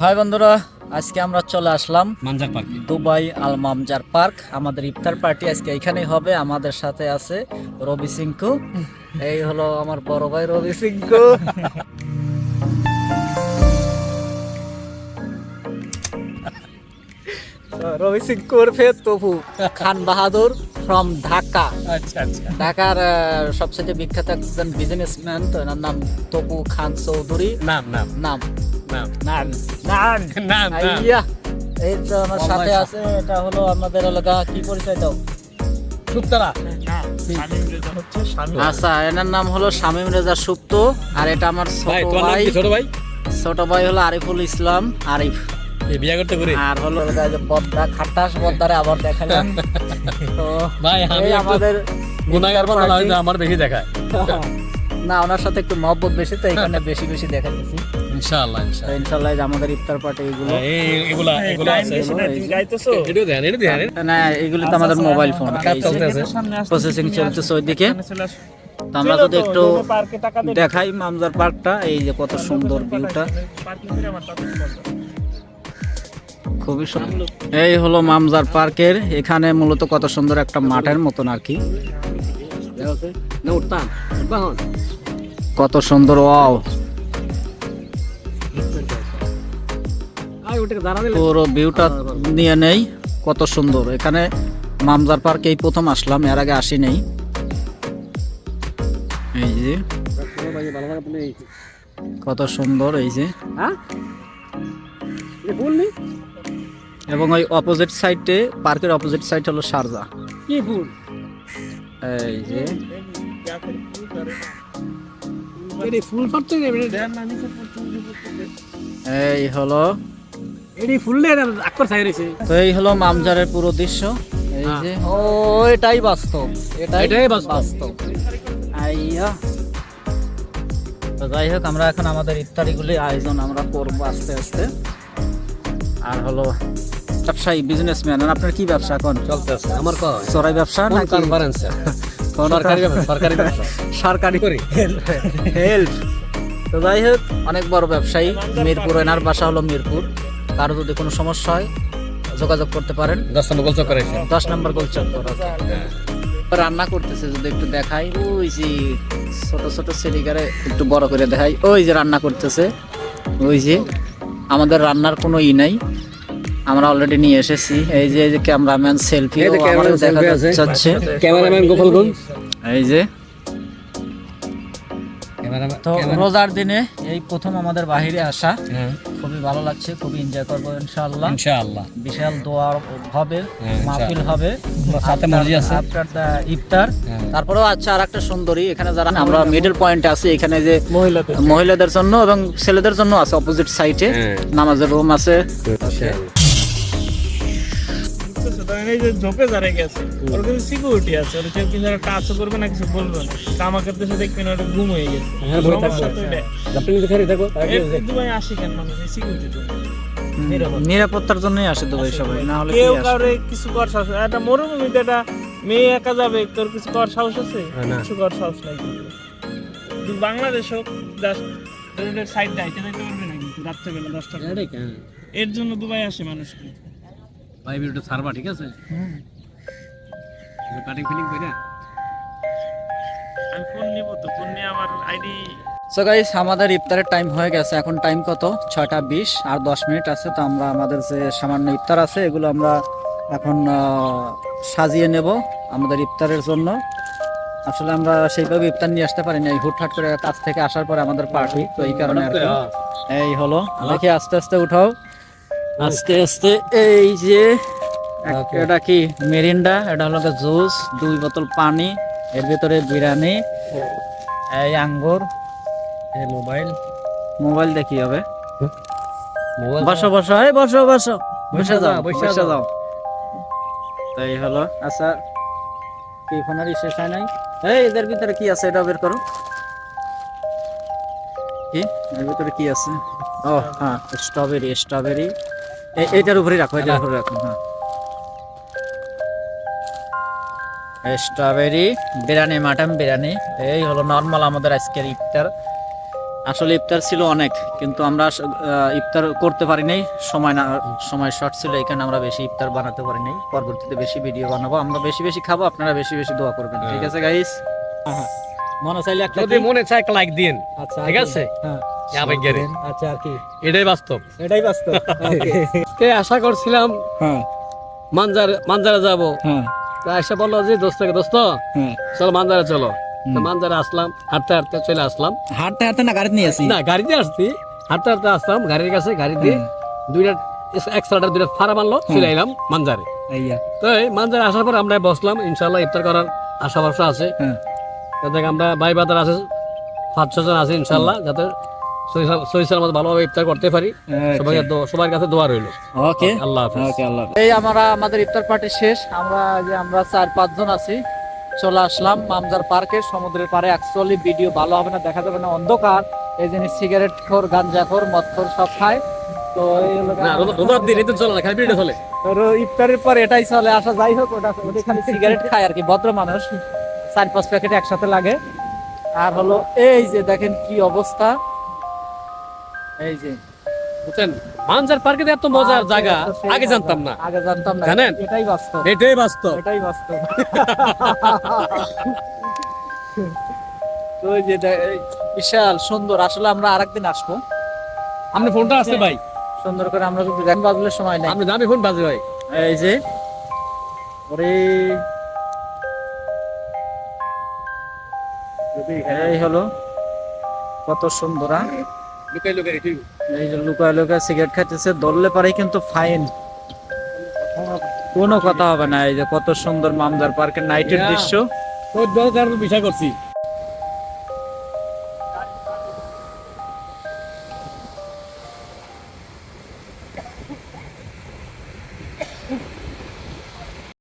High বন্ধুরা, আজকে আমরা চলে আসলাম মানজার পার্কে। Dubai Al Mamzar park. আমাদের ইফতার পার্টি আজকে এখানেই হবে। আমাদের সাথে আছে রবি সিংকু। এই হলো আমার বড় ভাই রবি সিংকু। রবি সিংকু ওরফে তপু খান বাহাদুর ফ্রম ঢাকা। আচ্ছা আচ্ছা। ঢাকার সবচেয়ে বিখ্যাত একজন বিজনেসম্যান, তো এনার নাম তপু খান চৌধুরী। নাম নাম নাম নাম নাম নাম নাম আইয়া। এই তো আমার সাথে আছে, এটা হলো আমাদের এলাকা। কি পরিচয় দাও? সুপ্তরা। আচ্ছা, এনার নাম হলো শামীম রেজা সুপ্ত। আর এটা আমার ভাই ছোট তোমার নাম ভাই। কি? ছোট ভাই। ছোট ভাই হলো আরিফুল ইসলাম আরিফ। এই বিয়া করতে করে আর হলো এই যে বদ্দা খাটাস বদ্দারে আবার দেখালাম। তো ভাই আমি এই আমাদের গুনাহগার বান্দা না হইলে আমার বেশি দেখায়। না, ওনার সাথে একটু মহব্বত বেশি, তো এখানে বেশি বেশি দেখা গেছি। ইনশাআল্লাহ তো ইনশাআল্লাহ। ইনশাআল্লাহ এই যে আমাদের ইফতার পার্টি এগুলো। এই এগুলা আছে। এটা দেন এটা দেন। না, এগুলো তো আমাদের মোবাইল ফোন। কাজ চলতেছে। প্রসেসিং চলতেছে ওইদিকে। তো আমরা যদি একটু দেখাই মামজার পার্কটা, এই যে কত সুন্দর ভিউটা, খুবই সুন্দর। এই হলো মামজার পার্কের, এখানে মূলত কত সুন্দর একটা মাঠের মতন আর কি। কত সুন্দর, ওয়াও। পুরো ভিউটা নিয়ে নেই, কত সুন্দর। এখানে মামজার পার্কে এই প্রথম আসলাম, এর আগে আসি নেই। এই যে কত সুন্দর, এই যে। এবং ওই অপোজিট সাইডে, পার্কের অপোজিট সাইড হলো শারজা। কি ফুল? এই যে এডি ফুল পড়তে যাবে না। এই হলো, এডি ফুল লে আকর ছাই রইছে। তো এই হলো মামজারের পুরো দৃশ্য। এই যে ও, এটাই বাস্তব, এটাই বাস্তব। আইয়া। তো যাই হোক, আমরা এখন আমাদের ইফতারিগুলি আয়োজন আমরা করবো আস্তে আস্তে। আর হলো ব্যবসায়ী বিজনেসম্যান। আপনার কি ব্যবসা এখন চলতেছে আমার কয় চড়াই ব্যবসা নাকি কনফারেন্স? সরকারি ব্যবসা, সরকারি ব্যবসা। সরকারি করি হেল্প। তো যাই হোক, অনেক বড় ব্যবসায়ী। মিরপুর, এনার বাসা হলো মিরপুর। কারো যদি কোনো সমস্যা হয় যোগাযোগ করতে পারেন। 10 নম্বর গোল চক্কর আছে। 10 নম্বর গোলচত্বর। রান্না করতেছে, যদি একটু দেখাই, ওই যে ছোট ছোট সিলিগারে একটু বড় করে দেখাই, ওই যে রান্না করতেছে। ওই যে আমাদের রান্নার কোনো ই নাই, আমরা অলরেডি নিয়ে এসেছি। এই যে ক্যামেরাম্যান সেলফি দেখা যাচ্ছে। ক্যামেরাম্যান গোপালগঞ্জ। এই যে ক্যামেরাম্যান তো রোজার দিনে এই প্রথম আমাদের বাহিরে আসা, হ্যাঁ খুবই ভালো লাগছে, খুবই এনজয় করবো ইনশাআল্লাহ। ইনশাআল্লাহ। বিশাল দোয়া হবে, মাহফিল হবে সাথে মর্জি আছে আফটার দা ইফতার। হ্যাঁ। তারপরেও আচ্ছা, আর একটা সুন্দরী এখানে, যারা আমরা মিডল পয়েন্টে আছি, এখানে যে মহিলাদের জন্য এবং ছেলেদের জন্য আছে অপোজিট সাইডে হ্যাঁ। নামাজের রুম আছে। এই যে ঝোপে যারা গেছে ওর কিন্তু সিকিউরিটি আছে, ওর কেউ কিন্তু টাচ করবে না, কিছু বলবে না। আমাকে দেশে দেখবেন ওটা ঘুম হয়ে গেছে। হ্যাঁ, বই থাকবে। সমস্যা তো এটা। আপনি যদি খালি থাকো দুবাই আসি কেন মানুষ এই সিকিউরিটি তো নিরাপত্তার জন্যই আসে দুবাই সবাই, না হলে কি কেউ আসে? কাউরে কিছু কর সাহস, একটা মরুভূমিতে একটা মেয়ে একা যাবে, তোর কিছু কর সাহস আছে? না। কিছু কর সাহস নাই কিন্তু। কিন্তু বাংলাদেশ হোক, জাস্ট রোডের সাইড দাইতে যাইতে পারবে না কিন্তু রাত্রেবেলা 10টা। এর জন্য দুবাই আসে মানুষ। ভাই ভিডিওটা ছাড়বা, ঠিক আছে? কাটিং ফিলিং কইরা আমি ফোন নিব, তো ফোন নিয়ে আমার আইডি। সো গাইস, আমাদের ইফতারের টাইম হয়ে গেছে। এখন টাইম কত? 6টা 20, আর 10 মিনিট আছে। তো আমরা আমাদের যে সামান্য ইফতার আছে এগুলো আমরা এখন সাজিয়ে নেব আমাদের ইফতারের জন্য। আসলে আমরা সেইভাবে ইফতার নিয়ে আসতে পারি না, এই হুটহাট করে কাজ থেকে আসার পরে আমাদের পার্টি, তো এই কারণে আর কি। এই হলো, দেখি আস্তে আস্তে উঠাও, আস্তে আস্তে। এই যে এটা কি মেরিন্ডা, এটা হলো জুস, 2 বোতল পানি, এর ভিতরে বিরিয়ানি, এই আঙ্গুর, এই মোবাইল দেখি হবে। মোবাইল বসো বসো, এই বসো বসো, বসে যাও বসে বসে যাও। যাও। তাই হলো। আচ্ছা, কি ফোনের শেষ হয় নাই? এই এদের ভিতরে কি আছে এটা বের করো। কি এর ভিতরে কি আছে? ও হ্যাঁ, স্ট্রবেরি। স্ট্রবেরি এইটার উপরে রাখো, এটার উপরে রাখো। হ্যাঁ, স্ট্রবেরি বিরিয়ানি, মাটন বিরিয়ানি। এই হলো নর্মাল আমাদের আজকের ইফতার। আসলে ইফতার ছিল অনেক, কিন্তু আমরা ইফতার করতে পারি নাই, সময় শর্ট ছিল, এখানে আমরা বেশি ইফতার বানাতে পারি নাই। পরবর্তীতে বেশি ভিডিও বানাবো, আমরা বেশি বেশি খাবো, আপনারা বেশি বেশি দোয়া করবেন। ঠিক আছে গাইস, মনে চাইলে একটা যদি মনে চায় একটা লাইক দিন, আচ্ছা ঠিক আছে? হ্যাঁ আবেগ গেরে আচ্ছা, আর কি এটাই বাস্তব। এটাই বাস্তব। আজকে আশা করছিলাম হ্যাঁ মানজারে যাব, হ্যাঁ তা এসে বললো যে দোস্ত হ্যাঁ, চলো মানজারে চলো। তো মানজারে আসলাম, হাঁটতে হাঁটতে চলে আসলাম। হাঁটতে হাঁটতে না গাড়ি নিয়ে আসি না গাড়িতে আসছি, হাঁটতে হাঁটতে আসলাম গাড়ির কাছে, গাড়ি দিয়ে দুইটা এক্সট্রা দুইটা ফাড়া মারলো, চলে এলাম মানজারে। আইয়া তো এই মানজারে আসার পর আমরা বসলাম, ইনশাল্লাহ ইফতার করার আশা ভরসা আছে। হ্যাঁ তো দেখ আমরা ভাই বাদার আছে 5-6 জন আছে, ইনশাল্লাহ যাতে সহিসার মতো ভালোভাবে ইফতার করতে পারি। সবার কাছে দোয়া রইল। ওকে আল্লাহ হাফেজ। ওকে, আল্লাহ হাফেজ। এই আমাদের ইফতার পার্টি শেষ, আমরা 4-5 জন আছি, চলে আসলাম মামজার পার্কে, সমুদ্রের পাড়ে। অ্যাকচুয়ালি ভিডিও ভালো হবে না, দেখা যাবে না, অন্ধকার। এই জিনিস সিগারেট খোর, গাঞ্জা খোর, মদ খোর সব খায়। তো এই হলো না রোজার দিন এটা চলে না, খালি বিড়ি চলে। ইফতারের পর এটাই চলে আসা, যাই হোক, ওটা খালি সিগারেট খায় আর কি, ভদ্র মানুষ। 4-5 প্যাকেট একসাথে লাগে। আর হলো এই যে দেখেন কি অবস্থা, এই যে বুঝছেন মানজার পার্কে এত মজার জায়গা আগে জানতাম না, আগে জানতাম না, জানেন? এটাই বাস্তব, এটাই বাস্তব। এটাই বাস্তব। তো এই যে বিশাল সুন্দর, আসলে আমরা আরেকদিন আসবো। আপনি ফোনটা আসছে ভাই, সুন্দর করে আমরা কিন্তু গান বাজলে সময় নেই। আপনি দামি ফোন বাজে ভাই। এই যে ওরে, এই হলো কত সুন্দর। এই যে লুকায় লুকায় সিগারেট খাইতেছে, ধরলে পারে কিন্তু ফাইন, কোনো কথা হবে না। এই যে কত সুন্দর মামদার পার্কের নাইটের দৃশ্য। বিষয় করছি